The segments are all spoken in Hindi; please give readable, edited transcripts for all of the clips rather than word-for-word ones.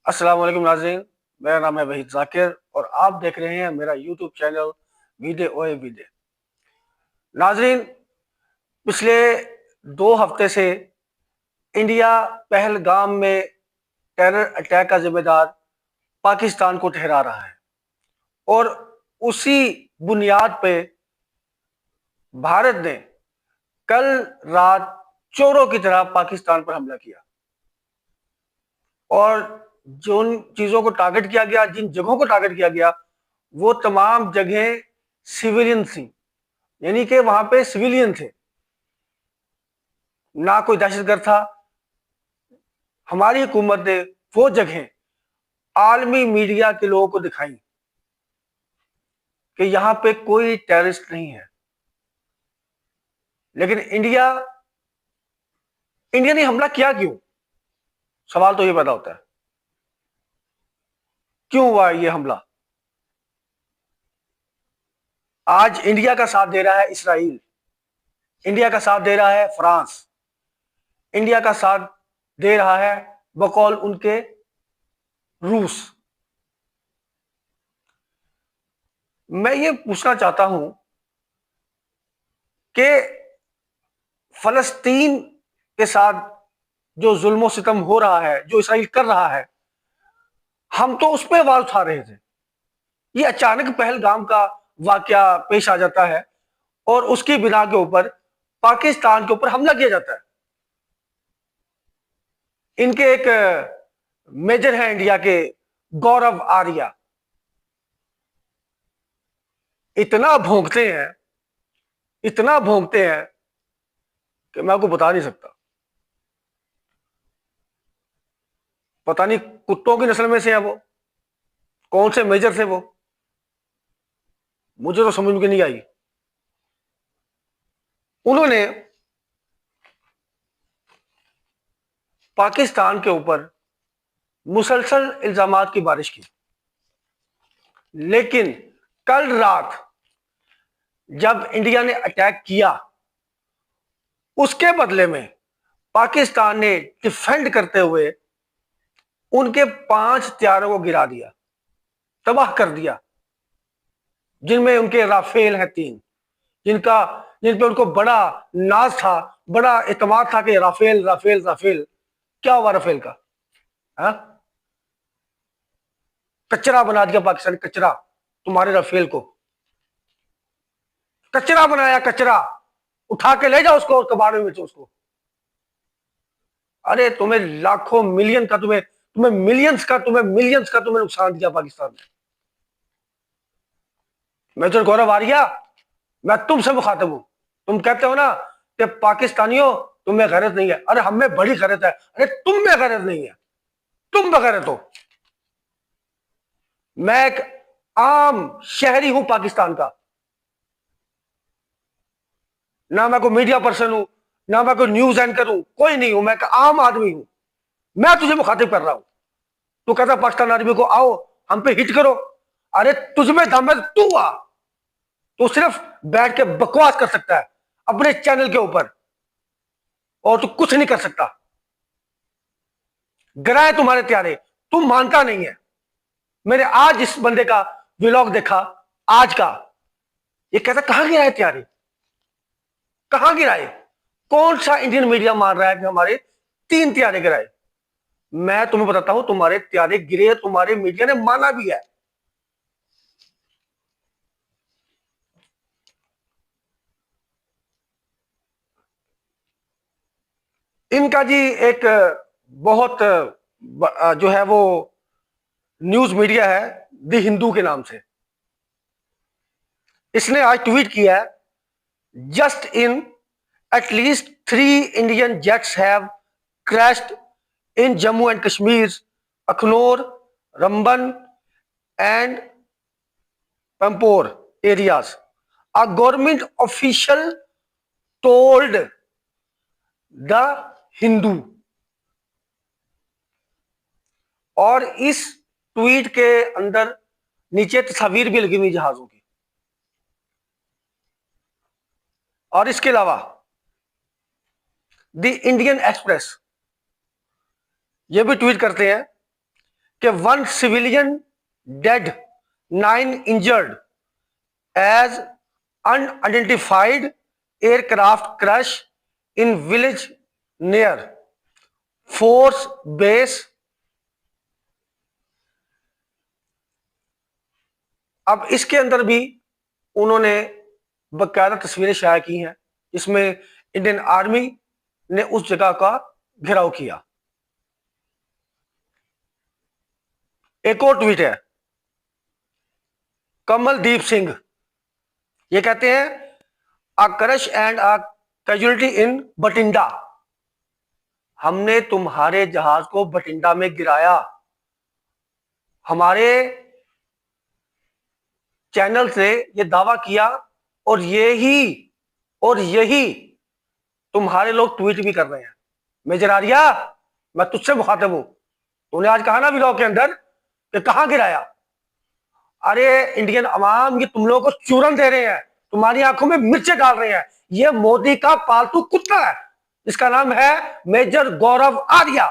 अस्सलाम वालेकुम नाज़रीन। मेरा नाम है वहीद जाकिर और आप देख रहे हैं मेरा यूट्यूब चैनल वीडियो ओए वीडियो। नाज़रीन, पिछले 2 हफ्ते से इंडिया पहलगाम में टेरर अटैक का जिम्मेदार पाकिस्तान को ठहरा रहा है और उसी बुनियाद पे भारत ने कल रात चोरों की तरह पाकिस्तान पर हमला किया और जिन चीजों को टारगेट किया गया, जिन जगहों को टारगेट किया गया, वो तमाम जगह सिविलियन थी, यानी कि वहां पे सिविलियन थे, ना कोई दहशतगर्द था। हमारी हुकूमत ने वो जगह आलमी मीडिया के लोगों को दिखाई कि यहां पे कोई टेररिस्ट नहीं है, लेकिन इंडिया ने हमला किया क्यों? सवाल तो ये पैदा होता है, क्यों हुआ ये हमला? आज इंडिया का साथ दे रहा है इसराइल, इंडिया का साथ दे रहा है फ्रांस, इंडिया का साथ दे रहा है बकौल उनके रूस। मैं ये पूछना चाहता हूं कि फलस्तीन के साथ जो जुल्म सितम हो रहा है, जो इसराइल कर रहा है, हम तो उस पर आवाज उठा रहे थे। ये अचानक पहलगाम का वाकया पेश आ जाता है और उसकी बिना के ऊपर पाकिस्तान के ऊपर हमला किया जाता है। इनके एक मेजर है इंडिया के, गौरव आर्या, इतना भोंकते हैं, इतना भोंकते हैं कि मैं आपको बता नहीं सकता। पता नहीं कुत्तों की नस्ल में से है वो, कौन से मेजर थे वो, मुझे तो समझ में नहीं आई। उन्होंने पाकिस्तान के ऊपर मुसलसल इल्जामात की बारिश की, लेकिन कल रात जब इंडिया ने अटैक किया, उसके बदले में पाकिस्तान ने डिफेंड करते हुए उनके 5 हथियारों को गिरा दिया, तबाह कर दिया, जिनमें उनके राफेल हैं 3, जिनका जिन पे उनको बड़ा नाज था, बड़ा एतमाद था कि राफेल राफेल राफेल। क्या हुआ राफेल का? हा? कचरा बना दिया पाकिस्तान, कचरा। तुम्हारे राफेल को कचरा बनाया, कचरा। उठा के ले जाओ उसको और कबाड़ में बेचो उसको। अरे तुम्हें लाखों मिलियन का, तुम्हें मिलियंस का, तुम्हें नुकसान दिया पाकिस्तान ने। मेजर गौरव आर्या, मैं तुमसे मुखातिब हूं। तुम कहते हो ना कि पाकिस्तानियों तुम्हें गैरत नहीं है, अरे हमें बड़ी गैरत है। अरे तुम में गैरत नहीं है, तुम बगैरत हो। मैं एक आम शहरी हूं पाकिस्तान का, ना मैं कोई मीडिया पर्सन हूं, ना मैं कोई न्यूज एंकर हूं, कोई नहीं हूं। मैं एक आम आदमी हूं, मैं तुझे मुखातिब कर रहा हूं। तू कहता पाकिस्तान आर्मी को आओ हम पे हिट करो। अरे तुझमें दम है तू आ। तू सिर्फ बैठ के बकवास कर सकता है अपने चैनल के ऊपर, और तू कुछ नहीं कर सकता। गिराए तुम्हारे त्यारे, तू मानता नहीं है। मैंने आज इस बंदे का व्लॉग देखा, आज का। ये कहता कहां गिराए त्यारे, कहां गिराए? कौन सा इंडियन मीडिया मान रहा है कि हमारे 3 त्यारे गिराए? मैं तुम्हें बताता हूं, तुम्हारे त्यारे गिरे, तुम्हारे मीडिया ने माना भी है। इनका जी एक बहुत जो है वो न्यूज मीडिया है, द हिंदू के नाम से। इसने आज ट्वीट किया है, just in at least 3 Indian jets have crashed in Jammu and Kashmir's Akhnor, Ramban and Pampore areas. A government official told the Hindu. और इस ट्वीट के अंदर नीचे तस्वीर भी लगी हुई जहाजों की। और इसके अलावा द इंडियन एक्सप्रेस ये भी ट्वीट करते हैं कि 1 civilian dead, 9 injured as unidentified aircraft crash in village near force base. अब इसके अंदर भी उन्होंने बकायदा तस्वीरें शाया की हैं, इसमें इंडियन आर्मी ने उस जगह का घेराव किया। एक और ट्वीट है कमलदीप सिंह, ये कहते हैं a crash and a casualty in Bathinda. हमने तुम्हारे जहाज को बठिंडा में गिराया। हमारे चैनल से ये दावा किया और यही तुम्हारे लोग ट्वीट भी कर रहे हैं। मेजर आर्या, मैं तुझसे मुखातिब हूं। तूने आज कहा ना व्लॉग के अंदर कि कहां गिराया। अरे इंडियन अवाम, ये तुम लोगों को चूरन दे रहे हैं, तुम्हारी आंखों में मिर्चे डाल रहे हैं। ये मोदी का पालतू कुत्ता है, जिसका नाम है मेजर गौरव आर्या।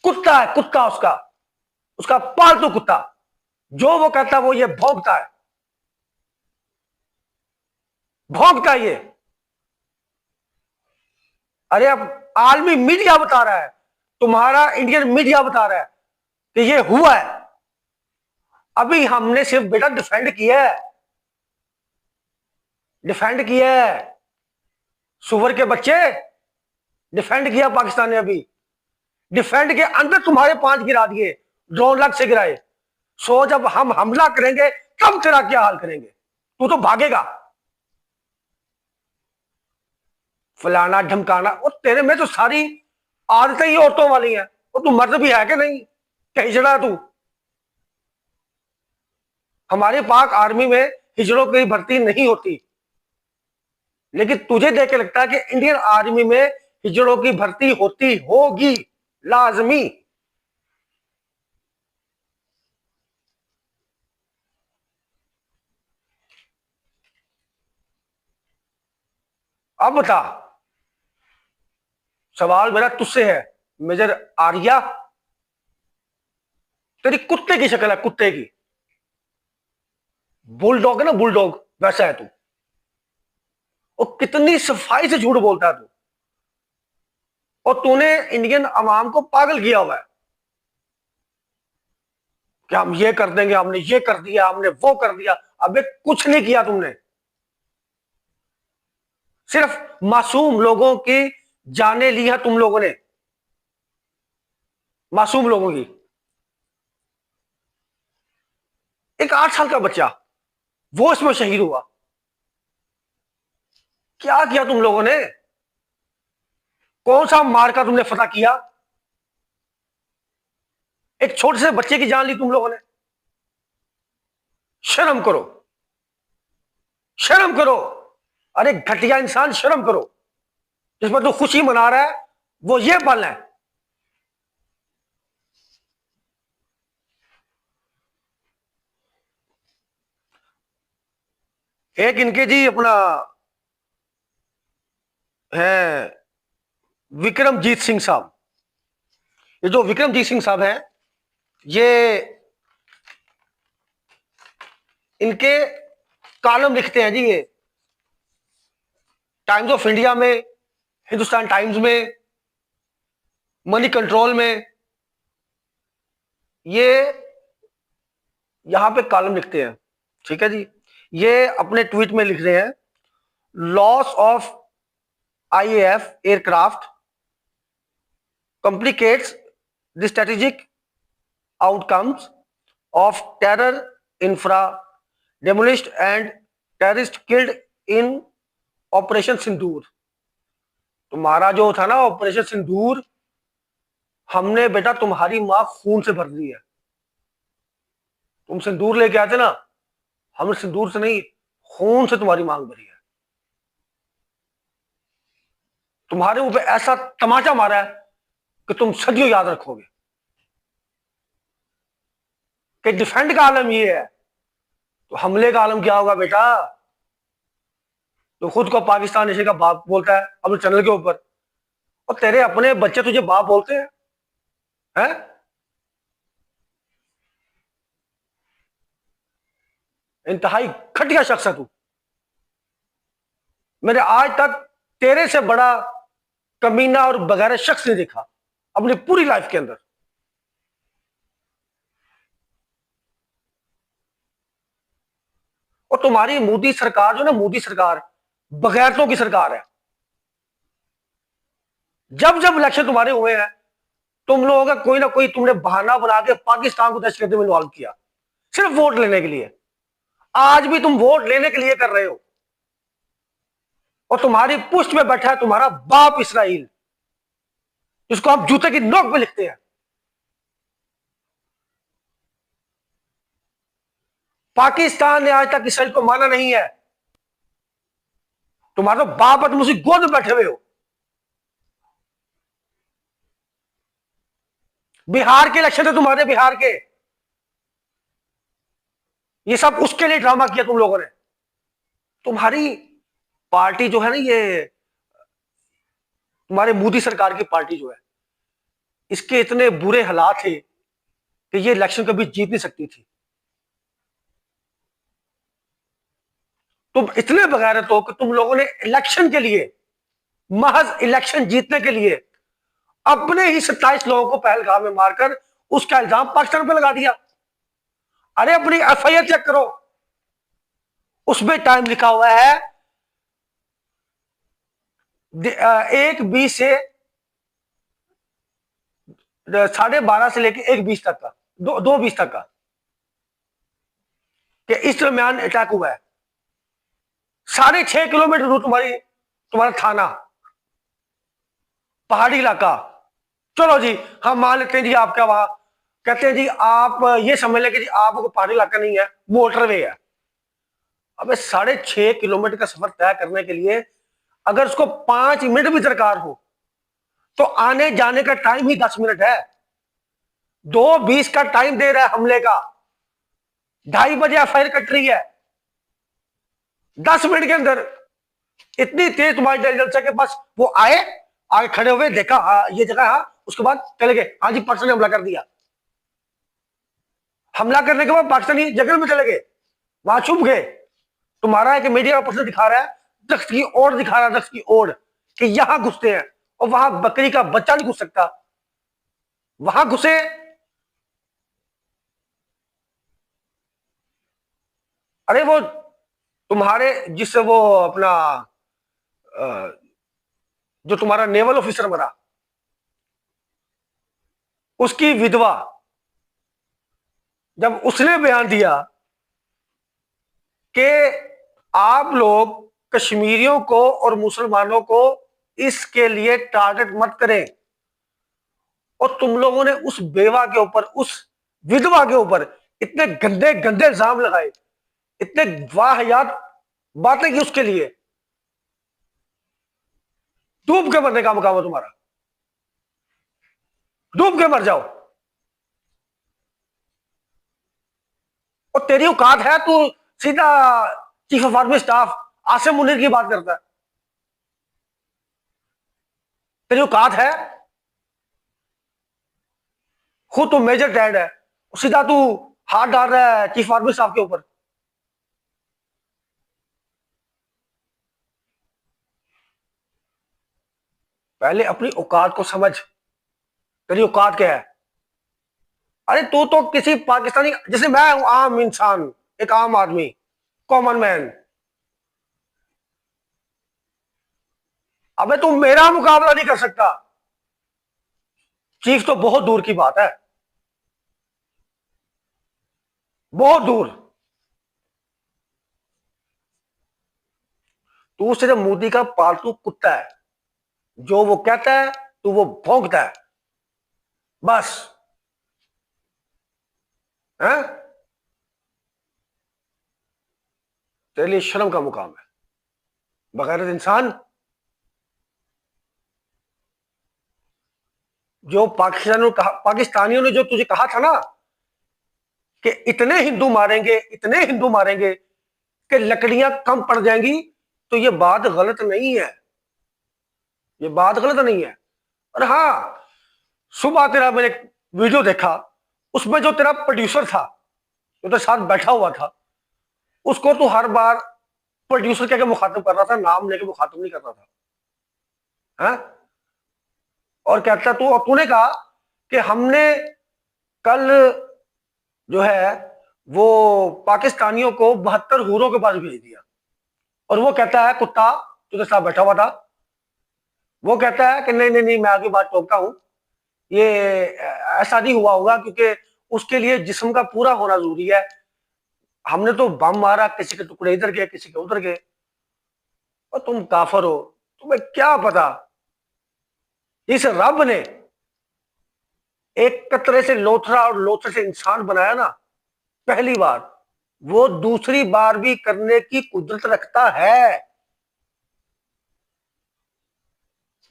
कुत्ता है, कुत्ता उसका पालतू कुत्ता। जो वो कहता है वो ये भौंकता है, ये। अरे अब आलमी मीडिया बता रहा है, तुम्हारा इंडियन मीडिया बता रहा है कि ये हुआ है। अभी हमने सिर्फ बेटा डिफेंड किया है, सुवर के बच्चे, डिफेंड किया पाकिस्तान ने। अभी डिफेंड के अंदर तुम्हारे 5 गिरा दिए, ड्रोन लग से गिराए। सो जब हम हमला करेंगे तब तेरा क्या हाल करेंगे? तू तो भागेगा, फलाना ढमकाना। और तेरे में तो सारी आदतें ही औरतों वाली हैं। और तू मर्द भी है कि नहीं? कहीं जड़ा तू। हमारे पाक आर्मी में हिजड़ों की भर्ती नहीं होती, लेकिन तुझे देख के लगता है कि इंडियन आर्मी में हिजड़ों की भर्ती होती होगी, लाजमी। अब बता, सवाल मेरा तुझसे है मेजर आर्या। तेरी कुत्ते की शक्ल है, कुत्ते की। बुलडॉग है ना, बुलडॉग, वैसा है तू। और कितनी सफाई से झूठ बोलता है तू। और तूने इंडियन अवाम को पागल किया हुआ है कि हम ये कर देंगे, हमने ये कर दिया, हमने वो कर दिया। अबे कुछ नहीं किया तुमने। सिर्फ मासूम लोगों की जाने ली है तुम लोगों ने, मासूम लोगों की। एक 8 साल का बच्चा वो इसमें शहीद हुआ। क्या किया तुम लोगों ने? कौन सा मार्का तुमने फतह किया? एक छोटे से बच्चे की जान ली तुम लोगों ने। शर्म करो, शर्म करो। अरे घटिया इंसान, शर्म करो। जिस पर तू खुशी मना रहा है वो ये पल है। एक इनके जी अपना है विक्रमजीत सिंह साहब। ये जो विक्रमजीत सिंह साहब हैं, ये इनके कॉलम लिखते हैं जी। ये टाइम्स ऑफ इंडिया में, हिंदुस्तान टाइम्स में, मनी कंट्रोल में, ये यहां पे कॉलम लिखते हैं। ठीक है जी। ये अपने ट्वीट में लिख रहे हैं, loss of IAF aircraft complicates the strategic outcomes of terror infra demolished and terrorists killed in operation Sindoor. तुम्हारा जो था ना ऑपरेशन सिंदूर, हमने बेटा तुम्हारी मां खून से भर दी है। तुम सिंदूर लेके आते ना, हमने सिंदूर से नहीं, खून से तुम्हारी मांग भरी है। तुम्हारे ऊपर ऐसा तमाचा मारा है कि तुम सदियों याद रखोगे। कि डिफेंड का आलम ये है, तो हमले का आलम क्या होगा बेटा? तो खुद को पाकिस्तान एशिया का बाप बोलता है अपने चैनल के ऊपर, और तेरे अपने बच्चे तुझे बाप बोलते हैं, हैं? इंतहाई घटिया शख्स है तू। मैंने आज तक तेरे से बड़ा कमीना और बगैर शख्स नहीं देखा अपनी पूरी लाइफ के अंदर। और तुम्हारी मोदी सरकार जो ना, मोदी सरकार बगैरतों की सरकार है। जब जब इलेक्शन तुम्हारे हुए हैं, तुम लोगों का कोई ना कोई तुमने बहाना बना के पाकिस्तान को दहशतगर्दी में इन्वॉल्व किया, सिर्फ वोट लेने के लिए। आज भी तुम वोट लेने के लिए कर रहे हो। और तुम्हारी पुष्ट में बैठा है तुम्हारा बाप इसराइल, जिसको हम जूते की नोक पे लिखते हैं। पाकिस्तान ने आज तक इसराइल को माना नहीं है। तुम्हारा तो बाप है, तुम उसी गोद में बैठे हुए हो। बिहार के इलेक्शन थे तुम्हारे, बिहार के। ये सब उसके लिए ड्रामा किया तुम लोगों ने। तुम्हारी पार्टी जो है ना, ये तुम्हारे मोदी सरकार की पार्टी जो है, इसके इतने बुरे हालात थे कि ये इलेक्शन कभी जीत नहीं सकती थी। तुम इतने बगैरत हो कि तुम लोगों ने इलेक्शन के लिए, महज इलेक्शन जीतने के लिए, अपने ही 27 लोगों को पहलगाम में मारकर उसका इल्जाम पाकिस्तान पर लगा दिया। अरे अपनी एफआईआर चेक करो, उसमें टाइम लिखा हुआ है 1:20 से 12:30 से लेकर 1:20 तक का, 2:20 तक का, कि इस दरमियान अटैक हुआ है। 6.5 किलोमीटर दूर तुम्हारा थाना, पहाड़ी इलाका। चलो जी, हम मान लेते हैं जी आपका वहां, कहते हैं जी आप ये समझ लें कि जी आपको पहाड़ी इलाका नहीं है, मोटरवे है। अब 6.5 किलोमीटर का सफर तय करने के लिए अगर उसको 5 मिनट भी दरकार हो, तो आने जाने का टाइम ही 10 मिनट है। 2:20 का टाइम दे रहा है हमले का, 2:30 बजे एफआईआर कट रही है। 10 मिनट के अंदर इतनी तेज तुम्हारी इंटेलिजेंस है कि बस वो आए, आगे खड़े हुए, देखा ये जगह, उसके बाद चले गए, हाँ जी पाकिस्तान ने हमला कर दिया। हमला करने के बाद पाकिस्तानी जंगल में चले गए, वहां छुप गए। तुम्हारा एक मीडिया का पर्सन दिखा रहा है, दख्त की ओर दिखा रहा है, दख्त की ओर, कि यहां घुसते हैं, और वहां बकरी का बच्चा नहीं घुस सकता। वहां घुसे। अरे वो तुम्हारे जिससे वो अपना जो तुम्हारा नेवल ऑफिसर मरा, उसकी विधवा, जब उसने बयान दिया कि आप लोग कश्मीरियों को और मुसलमानों को इसके लिए टारगेट मत करें, और तुम लोगों ने उस बेवा के ऊपर, उस विधवा के ऊपर इतने गंदे गंदे इल्जाम लगाए, इतने वाहियात बातें की उसके लिए, डूब के मरने का मुकाम है तुम्हारा। डूब के मर जाओ। और तेरी औकात है, तू सीधा chief of army staff Asim Munir की बात करता है। तेरी औकात है, खुद तो मेजर डैड है, सीधा तू हाथ डाल रहा है चीफ आर्मी स्टाफ के ऊपर। पहले अपनी औकात को समझ, तेरी औकात क्या है। अरे तू तो किसी पाकिस्तानी, जैसे मैं हूं आम इंसान, एक आम आदमी, कॉमन मैन। अबे तू मेरा मुकाबला नहीं कर सकता। चीफ तो बहुत दूर की बात है, बहुत दूर। तू सिर्फ मोदी का पालतू कुत्ता है, जो वो कहता है तू वो भौंकता है, बस है। तेरे लिए शर्म का मुकाम है, बगैरत इंसान। जो पाकिस्तानियों ने जो तुझे कहा था ना कि इतने हिंदू मारेंगे, इतने हिंदू मारेंगे कि लकड़ियां कम पड़ जाएंगी, तो ये बात गलत नहीं है, ये बात गलत नहीं है। और हाँ, सुबह तेरा मैंने एक वीडियो देखा, उसमें जो तेरा प्रोड्यूसर था, जो तेरे साथ बैठा हुआ था, उसको तो हर बार प्रोड्यूसर कह के मुखातिब कर रहा था, नाम लेके मुखातिब नहीं कर रहा था, है? और कहता तू, और तूने कहा कि हमने कल जो है वो पाकिस्तानियों को 72 हूरों के पास भेज दिया, और वो कहता है कुत्ता जो तो साथ बैठा हुआ था, वो कहता है कि नहीं नहीं नहीं, मैं आगे बात टोकता हूं, ये ऐसा नहीं हुआ होगा क्योंकि उसके लिए जिस्म का पूरा होना जरूरी है, हमने तो बम मारा, किसी के टुकड़े इधर गए, किसी के उधर गए, और तुम काफर हो, तुम्हें क्या पता। इस रब ने एक कतरे से लोथरा और लोथरे से इंसान बनाया ना पहली बार, वो दूसरी बार भी करने की कुदरत रखता है।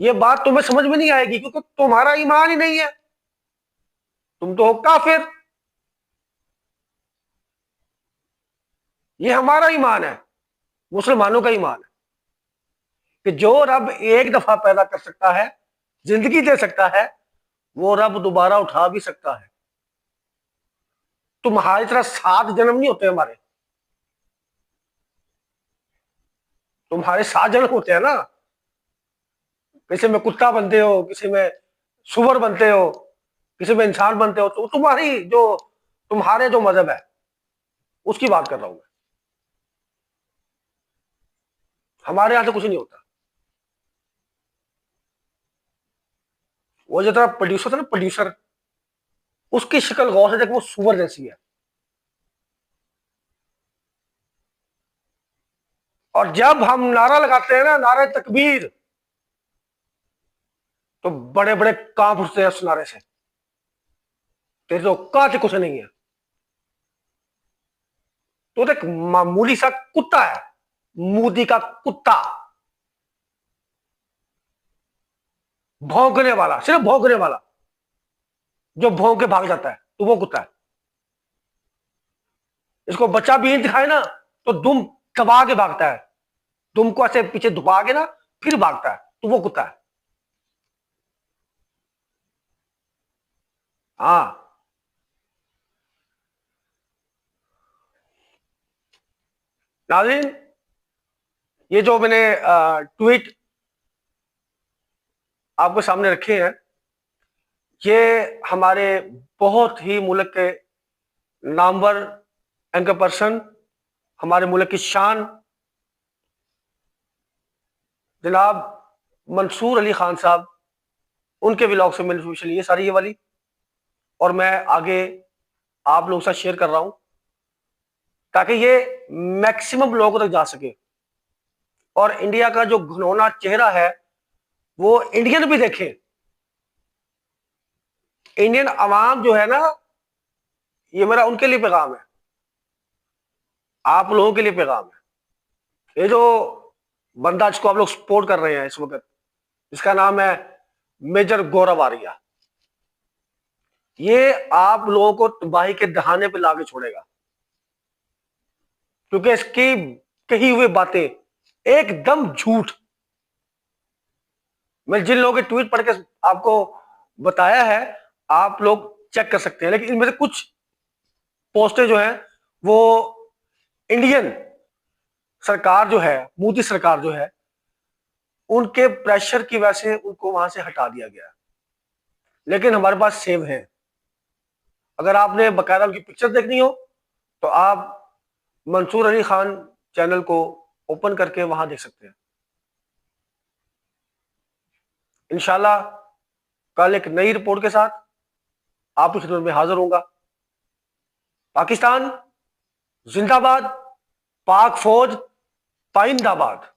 ये बात तुम्हें समझ में नहीं आएगी क्योंकि तुम्हारा ईमान ही नहीं है, तुम तो हो काफिर। ये हमारा ईमान है, मुसलमानों का ईमान है कि जो रब एक दफा पैदा कर सकता है, जिंदगी दे सकता है, वो रब दोबारा उठा भी सकता है। तुम्हारी तरह 7 जन्म नहीं होते हमारे, तुम्हारे 7 जन्म होते हैं ना, किसी में कुत्ता बनते हो, किसी में सुअर बनते हो, किसी में इंसान बनते हो, तो तुम्हारे जो मजहब है उसकी बात कर रहा हूं मैं। हमारे यहां से कुछ नहीं होता। वो जो तरह प्रोड्यूसर था ना, प्रोड्यूसर, उसकी शक्ल गौर से देख, वो सुअर जैसी है। और जब हम नारा लगाते हैं ना, नारे तकबीर, तो बड़े बड़े कांप उठते हैं उस नारे से। तेरे तो औकात कुछ नहीं है, तो एक मामूली सा कुत्ता है, मोदी का कुत्ता, भौंकने वाला, सिर्फ भौंकने वाला, जो भौंक के भाग जाता है, तो वो कुत्ता है। इसको बच्चा भी दिखाए ना तो दुम दबा के भागता है, दुम को ऐसे पीछे दबा के ना फिर भागता है, तो वो कुत्ता है। हाँ, नाज़रीन, ये जो मैंने ट्वीट आपके सामने रखे हैं, ये हमारे बहुत ही मुल्क के नामवर एंकर पर्सन, हमारे मुल्क की शान जनाब मंसूर अली खान साहब, उनके व्लॉग से मैंने सोशल ये सारी ये वाली, और मैं आगे आप लोगों के साथ शेयर कर रहा हूं ताकि ये मैक्सिमम लोगों तक जा सके, और इंडिया का जो घिनौना चेहरा है वो इंडियन भी देखें। इंडियन अवाम जो है ना, ये मेरा उनके लिए पैगाम है, आप लोगों के लिए पैगाम है। ये जो बंदा जिसको आप लोग सपोर्ट कर रहे हैं इस वक्त, इसका नाम है मेजर गौरव आर्या, ये आप लोगों को तबाही के दहाने पे लाके छोड़ेगा, क्योंकि इसकी कही हुई बातें एकदम झूठ। मैं जिन लोगों के ट्वीट पढ़ के आपको बताया है, आप लोग चेक कर सकते हैं, लेकिन इनमें से कुछ पोस्टें जो हैं वो इंडियन सरकार जो है, मोदी सरकार जो है, उनके प्रेशर की वजह से उनको वहां से हटा दिया गया, लेकिन हमारे पास सेव है। अगर आपने बकायदा उनकी पिक्चर देखनी हो तो आप मंसूर अली खान चैनल को ओपन करके वहां देख सकते हैं। इंशाल्लाह कल एक नई रिपोर्ट के साथ आपकी खिदमत में हाजिर होऊंगा। पाकिस्तान जिंदाबाद, पाक फौज पाइंदाबाद।